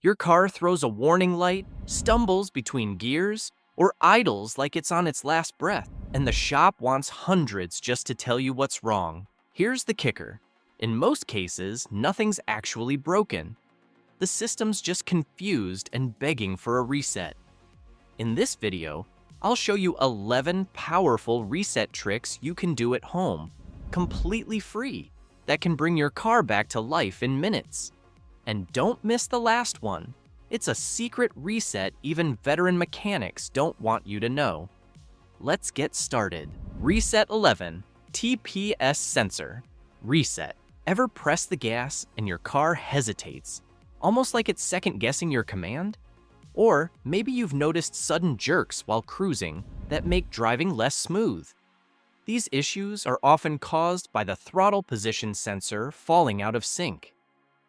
Your car throws a warning light, stumbles between gears, or idles like it's on its last breath, and the shop wants hundreds just to tell you what's wrong. Here's the kicker. In most cases, nothing's actually broken. The system's just confused and begging for a reset. In this video, I'll show you 11 powerful reset tricks you can do at home, completely free, that can bring your car back to life in minutes. And don't miss the last one. It's a secret reset even veteran mechanics don't want you to know. Let's get started. Reset 11. TPS sensor. Reset. Ever press the gas and your car hesitates, almost like it's second-guessing your command? Or maybe you've noticed sudden jerks while cruising that make driving less smooth. These issues are often caused by the throttle position sensor falling out of sync.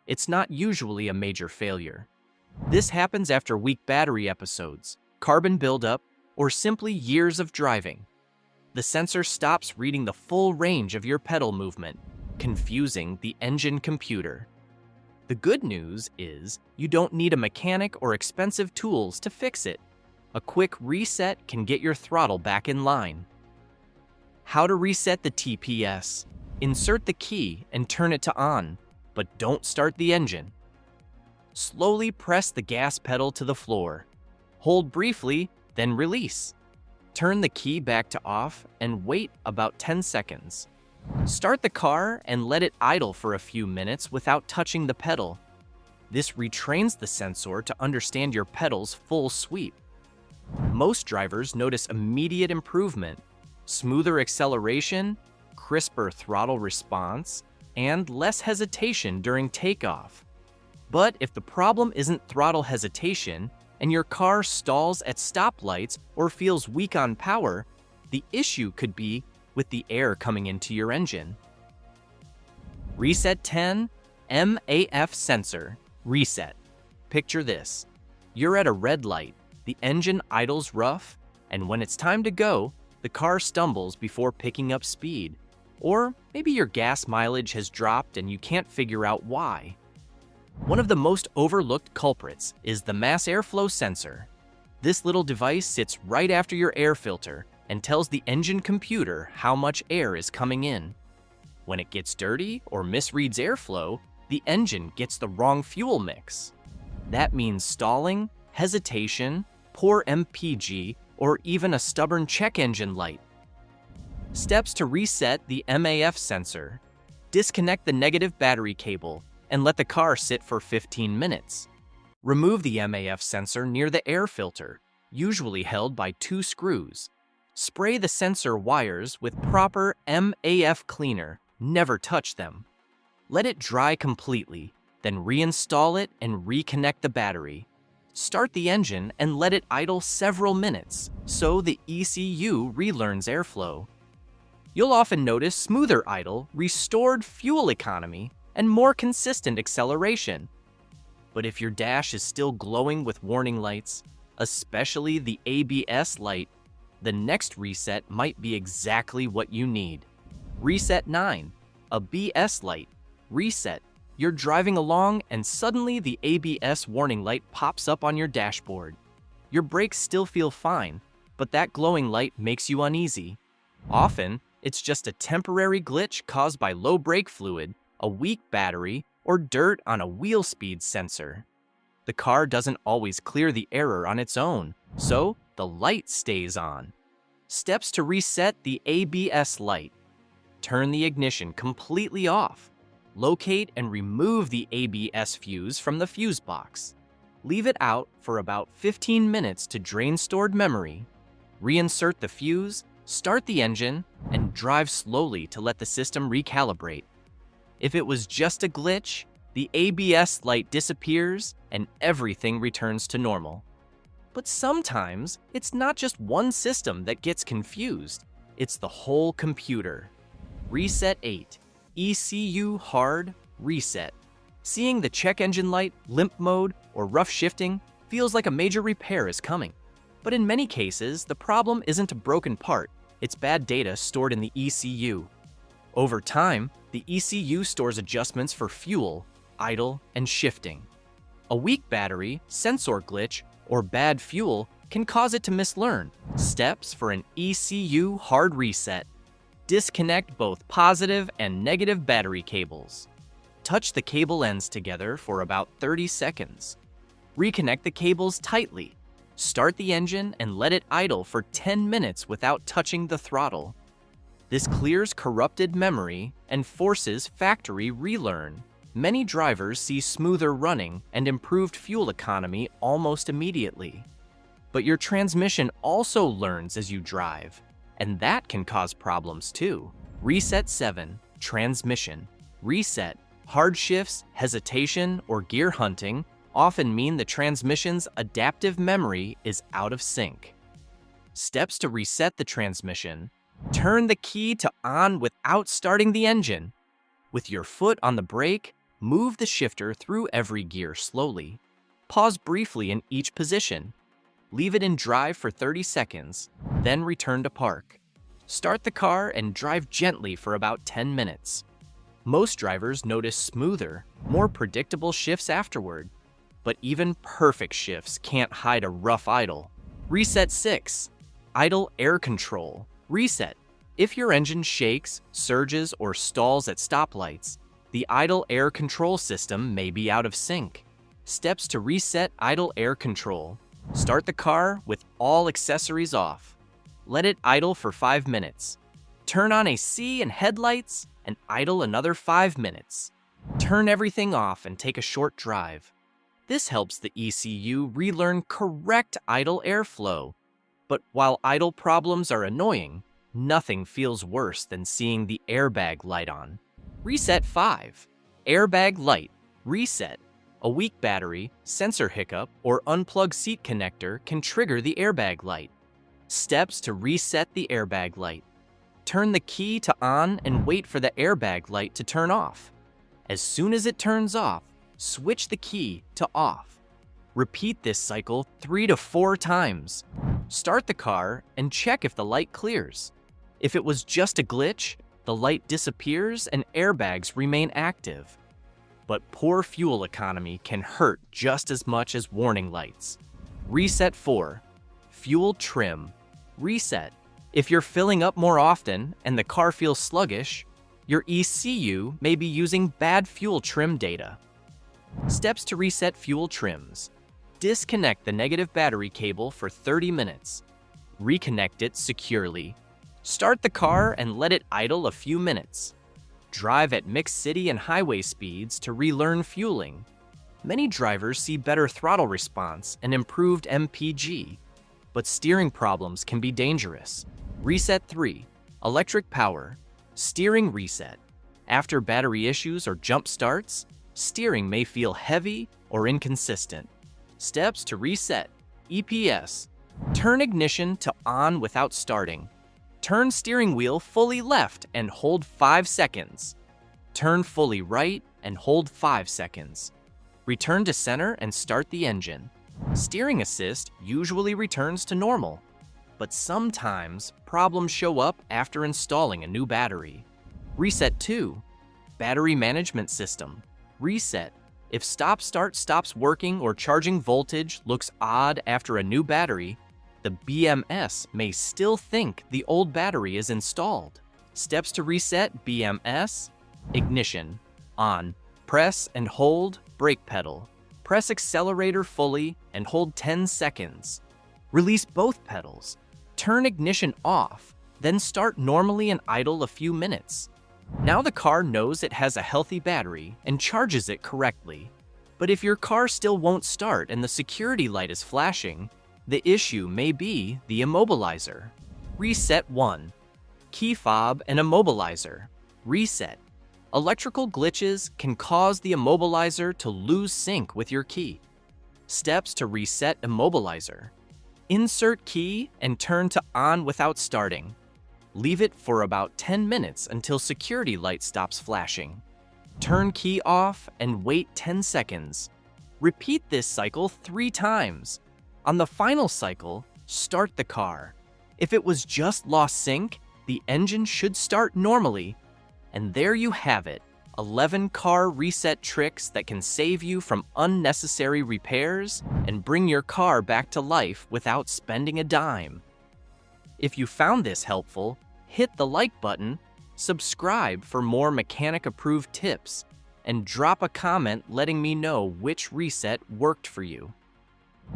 It's not usually a major failure. This happens after weak battery episodes, carbon buildup, or simply years of driving. The sensor stops reading the full range of your pedal movement, confusing the engine computer. The good news is you don't need a mechanic or expensive tools to fix it. A quick reset can get your throttle back in line. How to reset the TPS. Insert the key and turn it to on, but don't start the engine. Slowly press the gas pedal to the floor. Hold briefly, then release. Turn the key back to off and wait about 10 seconds. Start the car and let it idle for a few minutes without touching the pedal. This retrains the sensor to understand your pedal's full sweep. Most drivers notice immediate improvement, smoother acceleration, crisper throttle response, and less hesitation during takeoff. But if the problem isn't throttle hesitation and your car stalls at stoplights or feels weak on power, the issue could be with the air coming into your engine. Reset 10. MAF sensor. Reset. Picture this. You're at a red light, the engine idles rough, and when it's time to go, the car stumbles before picking up speed. Or maybe your gas mileage has dropped and you can't figure out why. One of the most overlooked culprits is the mass airflow sensor. This little device sits right after your air filter and tells the engine computer how much air is coming in. When it gets dirty or misreads airflow, the engine gets the wrong fuel mix. That means stalling, hesitation, poor MPG, or even a stubborn check engine light. Steps to reset the MAF sensor. Disconnect the negative battery cable and let the car sit for 15 minutes. Remove the MAF sensor near the air filter, usually held by 2 screws. Spray the sensor wires with proper MAF cleaner, never touch them. Let it dry completely, then reinstall it and reconnect the battery. Start the engine and let it idle several minutes so the ECU relearns airflow. You'll often notice smoother idle, restored fuel economy, and more consistent acceleration. But if your dash is still glowing with warning lights, especially the ABS light, the next reset might be exactly what you need. Reset 9. A BS light. Reset. You're driving along and suddenly the ABS warning light pops up on your dashboard. Your brakes still feel fine, but that glowing light makes you uneasy. Often, it's just a temporary glitch caused by low brake fluid, a weak battery, or dirt on a wheel speed sensor. The car doesn't always clear the error on its own, so the light stays on. Steps to reset the ABS light. Turn the ignition completely off. Locate and remove the ABS fuse from the fuse box. Leave it out for about 15 minutes to drain stored memory. Reinsert the fuse, start the engine, and drive slowly to let the system recalibrate. If it was just a glitch, the ABS light disappears and everything returns to normal. But sometimes, it's not just one system that gets confused, it's the whole computer. Reset 8. ECU hard reset. Seeing the check engine light, limp mode, or rough shifting feels like a major repair is coming. But in many cases, the problem isn't a broken part, it's bad data stored in the ECU. Over time, the ECU stores adjustments for fuel, idle, and shifting. A weak battery, sensor glitch, or bad fuel can cause it to mislearn. Steps for an ECU hard reset. Disconnect both positive and negative battery cables. Touch the cable ends together for about 30 seconds. Reconnect the cables tightly. Start the engine and let it idle for 10 minutes without touching the throttle. This clears corrupted memory and forces factory relearn. Many drivers see smoother running and improved fuel economy almost immediately. But your transmission also learns as you drive, and that can cause problems too. Reset 7. Transmission. Reset. Hard shifts, hesitation, or gear hunting often mean the transmission's adaptive memory is out of sync. Steps to reset the transmission. Turn the key to on without starting the engine. With your foot on the brake, move the shifter through every gear slowly. Pause briefly in each position. Leave it in drive for 30 seconds, then return to park. Start the car and drive gently for about 10 minutes. Most drivers notice smoother, more predictable shifts afterward, but even perfect shifts can't hide a rough idle. Reset 6. Idle air control. Reset. If your engine shakes, surges, or stalls at stoplights, the idle air control system may be out of sync. Steps to reset idle air control. Start the car with all accessories off. Let it idle for 5 minutes. Turn on AC and headlights and idle another 5 minutes. Turn everything off and take a short drive. This helps the ECU relearn correct idle airflow. But while idle problems are annoying, nothing feels worse than seeing the airbag light on. Reset 5. Airbag light. Reset. A weak battery, sensor hiccup, or unplugged seat connector can trigger the airbag light. Steps to reset the airbag light. Turn the key to on and wait for the airbag light to turn off. As soon as it turns off, switch the key to off. Repeat this cycle 3 to 4 times. Start the car and check if the light clears. If it was just a glitch, the light disappears and airbags remain active. But poor fuel economy can hurt just as much as warning lights. Reset 4. Fuel trim. Reset. If you're filling up more often and the car feels sluggish, your ECU may be using bad fuel trim data. Steps to reset fuel trims. Disconnect the negative battery cable for 30 minutes. Reconnect it securely. Start the car and let it idle a few minutes. Drive at mixed city and highway speeds to relearn fueling. Many drivers see better throttle response and improved MPG, but steering problems can be dangerous. Reset 3. Electric power. Steering reset. After battery issues or jump starts, steering may feel heavy or inconsistent. Steps to reset. EPS. Turn ignition to on without starting. Turn steering wheel fully left and hold 5 seconds. Turn fully right and hold 5 seconds. Return to center and start the engine. Steering assist usually returns to normal, but sometimes problems show up after installing a new battery. Reset 2. Battery management system. Reset. If stop-start stops working or charging voltage looks odd after a new battery, the BMS may still think the old battery is installed. Steps to reset BMS. Ignition. On. Press and hold brake pedal. Press accelerator fully and hold 10 seconds. Release both pedals. Turn ignition off, then start normally and idle a few minutes. Now the car knows it has a healthy battery and charges it correctly. But if your car still won't start and the security light is flashing, the issue may be the immobilizer. Reset 1. Key fob and immobilizer. Reset. Electrical glitches can cause the immobilizer to lose sync with your key. Steps to reset immobilizer. Insert key and turn to on without starting. Leave it for about 10 minutes until security light stops flashing. Turn key off and wait 10 seconds. Repeat this cycle 3 times. On the final cycle, start the car. If it was just lost sync, the engine should start normally. And there you have it, 11 car reset tricks that can save you from unnecessary repairs and bring your car back to life without spending a dime. If you found this helpful, hit the like button, subscribe for more mechanic-approved tips, and drop a comment letting me know which reset worked for you.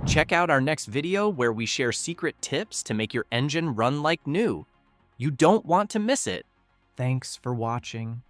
Check out our next video where we share secret tips to make your engine run like new. You don't want to miss it. Thanks for watching.